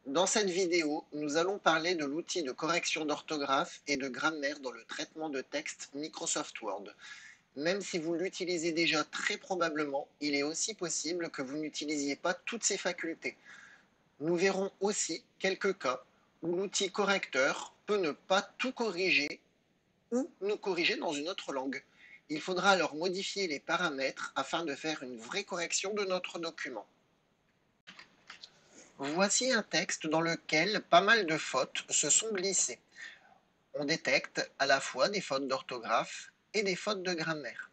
Dans cette vidéo, nous allons parler de l'outil de correction d'orthographe et de grammaire dans le traitement de texte Microsoft Word. Même si vous l'utilisez déjà très probablement, il est aussi possible que vous n'utilisiez pas toutes ces facultés. Nous verrons aussi quelques cas où l'outil correcteur peut ne pas tout corriger ou nous corriger dans une autre langue. Il faudra alors modifier les paramètres afin de faire une vraie correction de notre document. Voici un texte dans lequel pas mal de fautes se sont glissées. On détecte à la fois des fautes d'orthographe et des fautes de grammaire.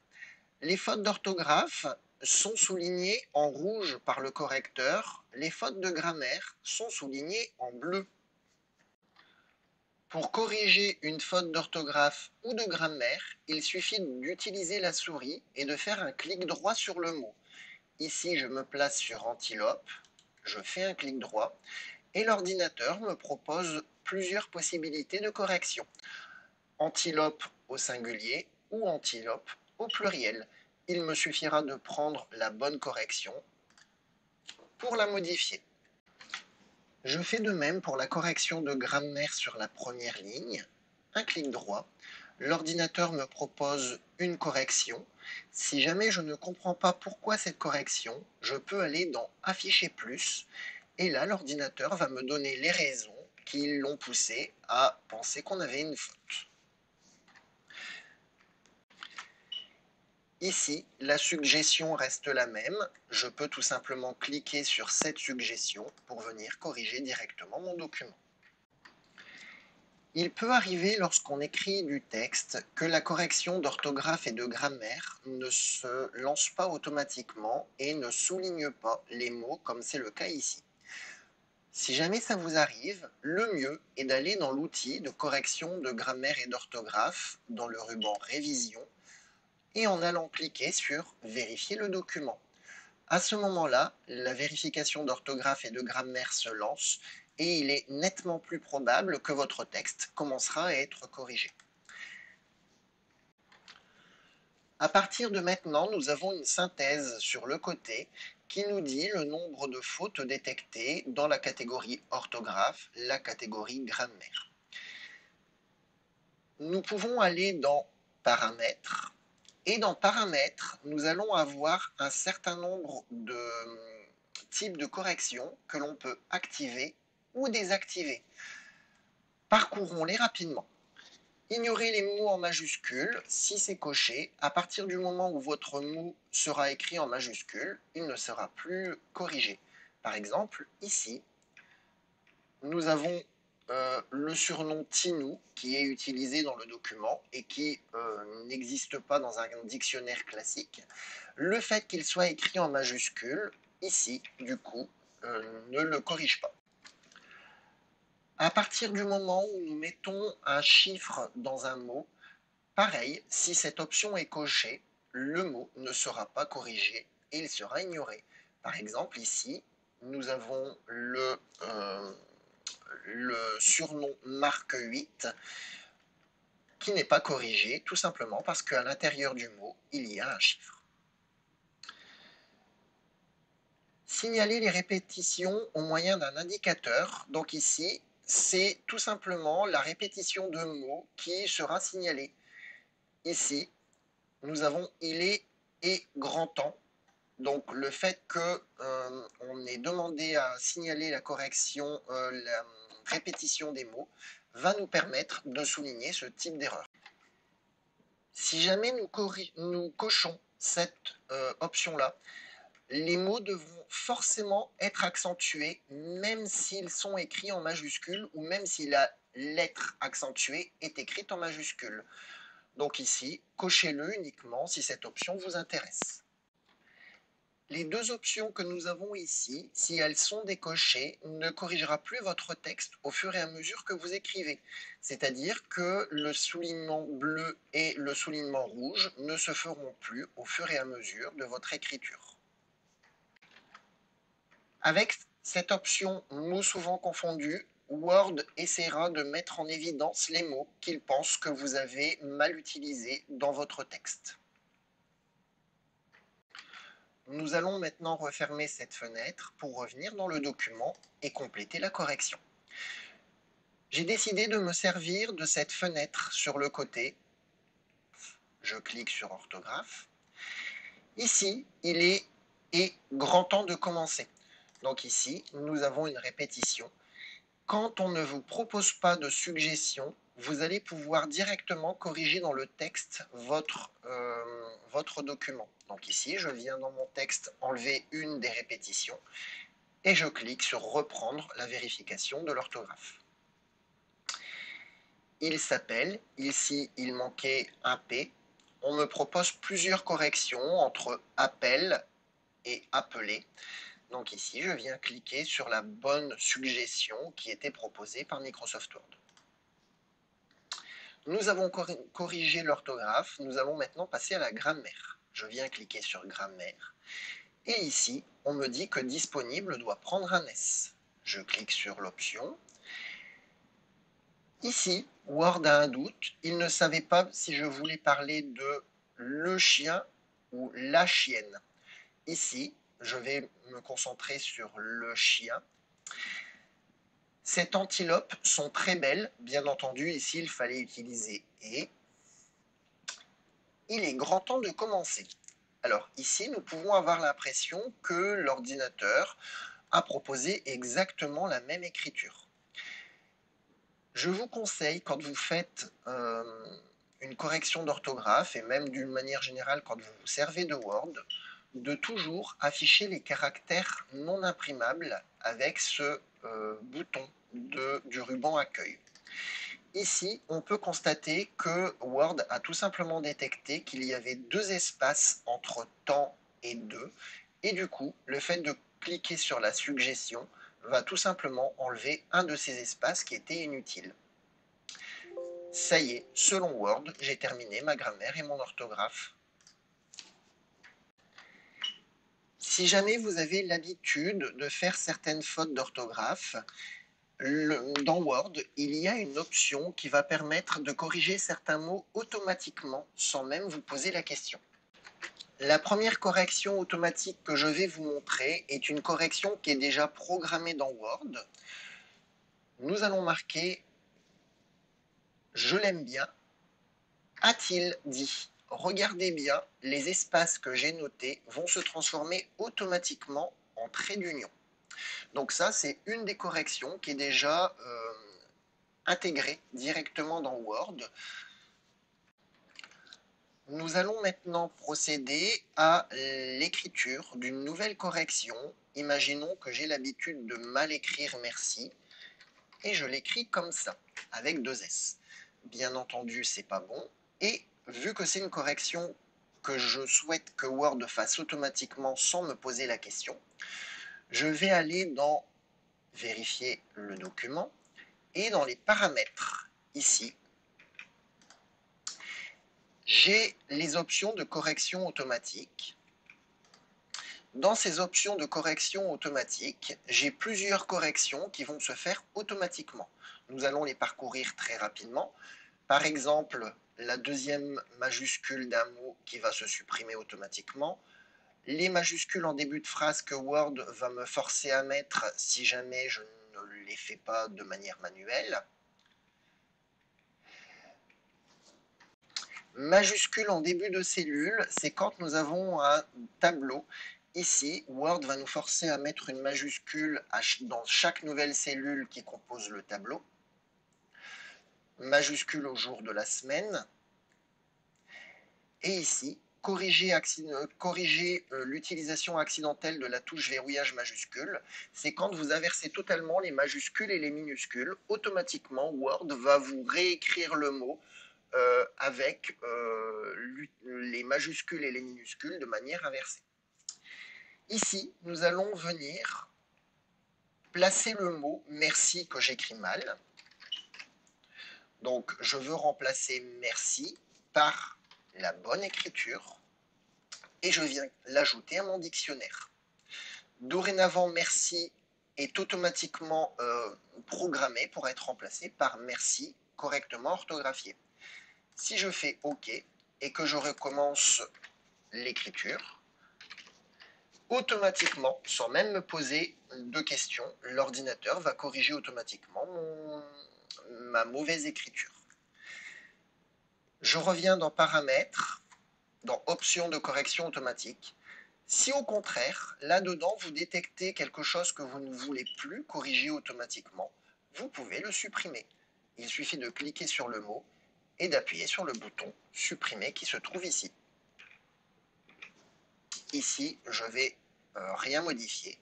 Les fautes d'orthographe sont soulignées en rouge par le correcteur, les fautes de grammaire sont soulignées en bleu. Pour corriger une faute d'orthographe ou de grammaire, il suffit d'utiliser la souris et de faire un clic droit sur le mot. Ici, je me place sur Antilope, je fais un clic droit et l'ordinateur me propose plusieurs possibilités de correction. Antilope au singulier ou antilope au pluriel. Il me suffira de prendre la bonne correction pour la modifier. Je fais de même pour la correction de grammaire sur la première ligne. Un clic droit. L'ordinateur me propose une correction. Si jamais je ne comprends pas pourquoi cette correction, je peux aller dans Afficher plus et là l'ordinateur va me donner les raisons qui l'ont poussé à penser qu'on avait une faute. Ici, la suggestion reste la même. Je peux tout simplement cliquer sur cette suggestion pour venir corriger directement mon document. Il peut arriver lorsqu'on écrit du texte que la correction d'orthographe et de grammaire ne se lance pas automatiquement et ne souligne pas les mots comme c'est le cas ici. Si jamais ça vous arrive, le mieux est d'aller dans l'outil de correction de grammaire et d'orthographe dans le ruban Révision et en allant cliquer sur Vérifier le document. À ce moment-là, la vérification d'orthographe et de grammaire se lance et il est nettement plus probable que votre texte commencera à être corrigé. À partir de maintenant, nous avons une synthèse sur le côté qui nous dit le nombre de fautes détectées dans la catégorie orthographe, la catégorie grammaire. Nous pouvons aller dans Paramètres et dans Paramètres, nous allons avoir un certain nombre de types de corrections que l'on peut activer ou désactiver. Parcourons-les rapidement. Ignorez les mots en majuscules si c'est coché. À partir du moment où votre mot sera écrit en majuscule, il ne sera plus corrigé. Par exemple, ici, nous avons le surnom Tinou qui est utilisé dans le document et qui n'existe pas dans un dictionnaire classique. Le fait qu'il soit écrit en majuscule, ici, du coup, ne le corrige pas. À partir du moment où nous mettons un chiffre dans un mot, pareil, si cette option est cochée, le mot ne sera pas corrigé et il sera ignoré. Par exemple, ici, nous avons le surnom marque 8 qui n'est pas corrigé, tout simplement parce qu'à l'intérieur du mot, il y a un chiffre. Signaler les répétitions au moyen d'un indicateur. Donc ici, c'est tout simplement la répétition de mots qui sera signalée. Ici, nous avons il est et grand temps. Donc le fait qu'on ait demandé à signaler la correction, la répétition des mots, va nous permettre de souligner ce type d'erreur. Si jamais nous cochons cette option-là, les mots devront forcément être accentués, même s'ils sont écrits en majuscule ou même si la lettre accentuée est écrite en majuscule. Donc ici, cochez-le uniquement si cette option vous intéresse. Les deux options que nous avons ici, si elles sont décochées, ne corrigera plus votre texte au fur et à mesure que vous écrivez. C'est-à-dire que le soulignement bleu et le soulignement rouge ne se feront plus au fur et à mesure de votre écriture. Avec cette option mots souvent confondus, Word essaiera de mettre en évidence les mots qu'il pense que vous avez mal utilisés dans votre texte. Nous allons maintenant refermer cette fenêtre pour revenir dans le document et compléter la correction. J'ai décidé de me servir de cette fenêtre sur le côté. Je clique sur orthographe. Ici, il est grand temps de commencer. Donc ici, nous avons une répétition. Quand on ne vous propose pas de suggestions, vous allez pouvoir directement corriger dans le texte votre document. Donc ici, je viens dans mon texte enlever une des répétitions et je clique sur reprendre la vérification de l'orthographe. Il s'appelle, ici il manquait un P. On me propose plusieurs corrections entre appel et appeler. Donc ici, je viens cliquer sur la bonne suggestion qui était proposée par Microsoft Word. Nous avons corrigé l'orthographe, nous allons maintenant passer à la grammaire. Je viens cliquer sur grammaire et ici, on me dit que disponible doit prendre un S. Je clique sur l'option. Ici, Word a un doute, il ne savait pas si je voulais parler de le chien ou la chienne. Ici, je vais me concentrer sur le chien. Ces antilopes sont très belles, bien entendu, ici il fallait utiliser « et ». Il est grand temps de commencer. Alors ici, nous pouvons avoir l'impression que l'ordinateur a proposé exactement la même écriture. Je vous conseille, quand vous faites une correction d'orthographe, et même d'une manière générale quand vous vous servez de Word, de toujours afficher les caractères non imprimables avec ce bouton du ruban accueil. Ici, on peut constater que Word a tout simplement détecté qu'il y avait deux espaces entre temps et deux, et du coup, le fait de cliquer sur la suggestion va tout simplement enlever un de ces espaces qui était inutile. Ça y est, selon Word, j'ai terminé ma grammaire et mon orthographe. Si jamais vous avez l'habitude de faire certaines fautes d'orthographe, dans Word, il y a une option qui va permettre de corriger certains mots automatiquement sans même vous poser la question. La première correction automatique que je vais vous montrer est une correction qui est déjà programmée dans Word. Nous allons marquer « Je l'aime bien », a-t-il dit. Regardez bien, les espaces que j'ai notés vont se transformer automatiquement en traits d'union. Donc ça, c'est une des corrections qui est déjà intégrée directement dans Word. Nous allons maintenant procéder à l'écriture d'une nouvelle correction. Imaginons que j'ai l'habitude de mal écrire merci et je l'écris comme ça, avec deux S. Bien entendu, c'est pas bon. Et vu que c'est une correction que je souhaite que Word fasse automatiquement sans me poser la question, je vais aller dans vérifier le document et dans les paramètres, ici, j'ai les options de correction automatique. Dans ces options de correction automatique, j'ai plusieurs corrections qui vont se faire automatiquement. Nous allons les parcourir très rapidement. Par exemple, la deuxième majuscule d'un mot qui va se supprimer automatiquement, les majuscules en début de phrase que Word va me forcer à mettre si jamais je ne les fais pas de manière manuelle. Majuscule en début de cellule, c'est quand nous avons un tableau. Ici, Word va nous forcer à mettre une majuscule dans chaque nouvelle cellule qui compose le tableau. Majuscule au jour de la semaine. Et ici, corriger l'utilisation accidentelle de la touche verrouillage majuscule, c'est quand vous inversez totalement les majuscules et les minuscules, automatiquement Word va vous réécrire le mot avec les majuscules et les minuscules de manière inversée. Ici, nous allons venir placer le mot merci que j'écris mal. Donc, je veux remplacer merci par la bonne écriture et je viens l'ajouter à mon dictionnaire. Dorénavant, merci est automatiquement programmé pour être remplacé par merci correctement orthographié. Si je fais OK et que je recommence l'écriture, automatiquement, sans même me poser de questions, l'ordinateur va corriger automatiquement ma mauvaise écriture. Je reviens dans Paramètres, dans Options de correction automatique. Si au contraire, là-dedans, vous détectez quelque chose que vous ne voulez plus corriger automatiquement, vous pouvez le supprimer. Il suffit de cliquer sur le mot et d'appuyer sur le bouton Supprimer qui se trouve ici. Ici, je vais rien modifier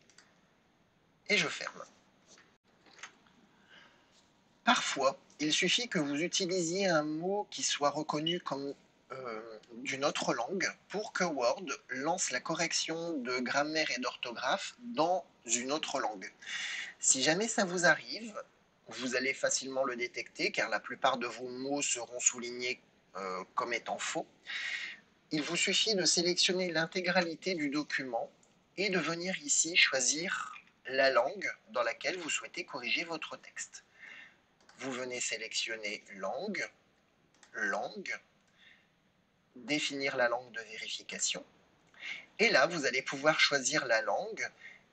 et je ferme. Parfois, il suffit que vous utilisiez un mot qui soit reconnu comme d'une autre langue pour que Word lance la correction de grammaire et d'orthographe dans une autre langue. Si jamais ça vous arrive, vous allez facilement le détecter car la plupart de vos mots seront soulignés comme étant faux. Il vous suffit de sélectionner l'intégralité du document et de venir ici choisir la langue dans laquelle vous souhaitez corriger votre texte. Vous venez sélectionner langue, langue, définir la langue de vérification. Et là, vous allez pouvoir choisir la langue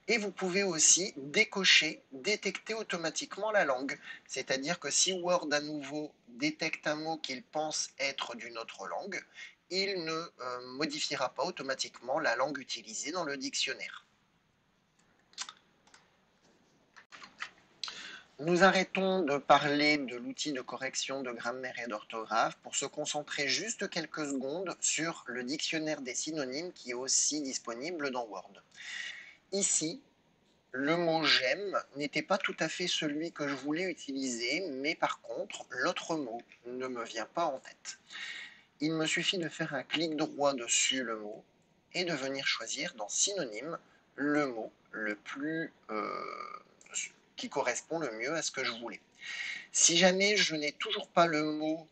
et vous pouvez aussi décocher, détecter automatiquement la langue. C'est-à-dire que si Word à nouveau détecte un mot qu'il pense être d'une autre langue, il ne modifiera pas automatiquement la langue utilisée dans le dictionnaire. Nous arrêtons de parler de l'outil de correction de grammaire et d'orthographe pour se concentrer juste quelques secondes sur le dictionnaire des synonymes qui est aussi disponible dans Word. Ici, le mot j'aime n'était pas tout à fait celui que je voulais utiliser, mais par contre, l'autre mot ne me vient pas en tête. Il me suffit de faire un clic droit dessus le mot et de venir choisir dans synonyme le mot le plus qui correspond le mieux à ce que je voulais. Si jamais je n'ai toujours pas le mot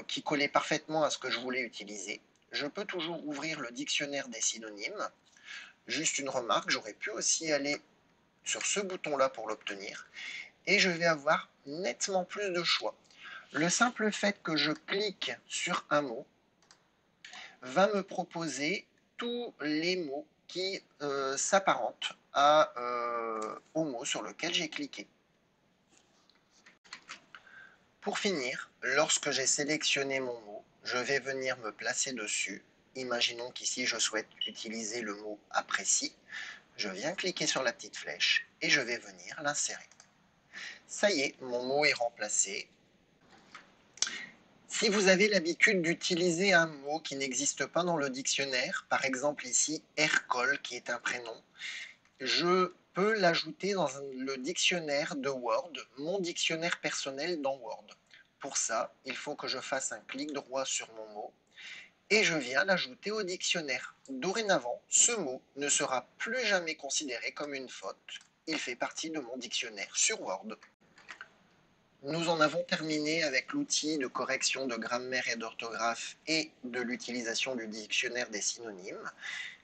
qui collait parfaitement à ce que je voulais utiliser, je peux toujours ouvrir le dictionnaire des synonymes. Juste une remarque, j'aurais pu aussi aller sur ce bouton-là pour l'obtenir et je vais avoir nettement plus de choix. Le simple fait que je clique sur un mot va me proposer tous les mots qui s'apparentent au mot sur lequel j'ai cliqué. Pour finir, lorsque j'ai sélectionné mon mot, je vais venir me placer dessus. Imaginons qu'ici je souhaite utiliser le mot apprécie. Je viens cliquer sur la petite flèche et je vais venir l'insérer. Ça y est, mon mot est remplacé. Si vous avez l'habitude d'utiliser un mot qui n'existe pas dans le dictionnaire, par exemple ici Ercole qui est un prénom, je peux l'ajouter dans le dictionnaire de Word, mon dictionnaire personnel dans Word. Pour ça, il faut que je fasse un clic droit sur mon mot et je viens l'ajouter au dictionnaire. Dorénavant, ce mot ne sera plus jamais considéré comme une faute. Il fait partie de mon dictionnaire sur Word. Nous en avons terminé avec l'outil de correction de grammaire et d'orthographe et de l'utilisation du dictionnaire des synonymes.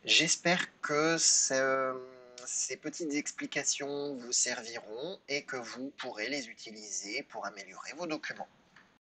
J'espère que ces petites explications vous serviront et que vous pourrez les utiliser pour améliorer vos documents.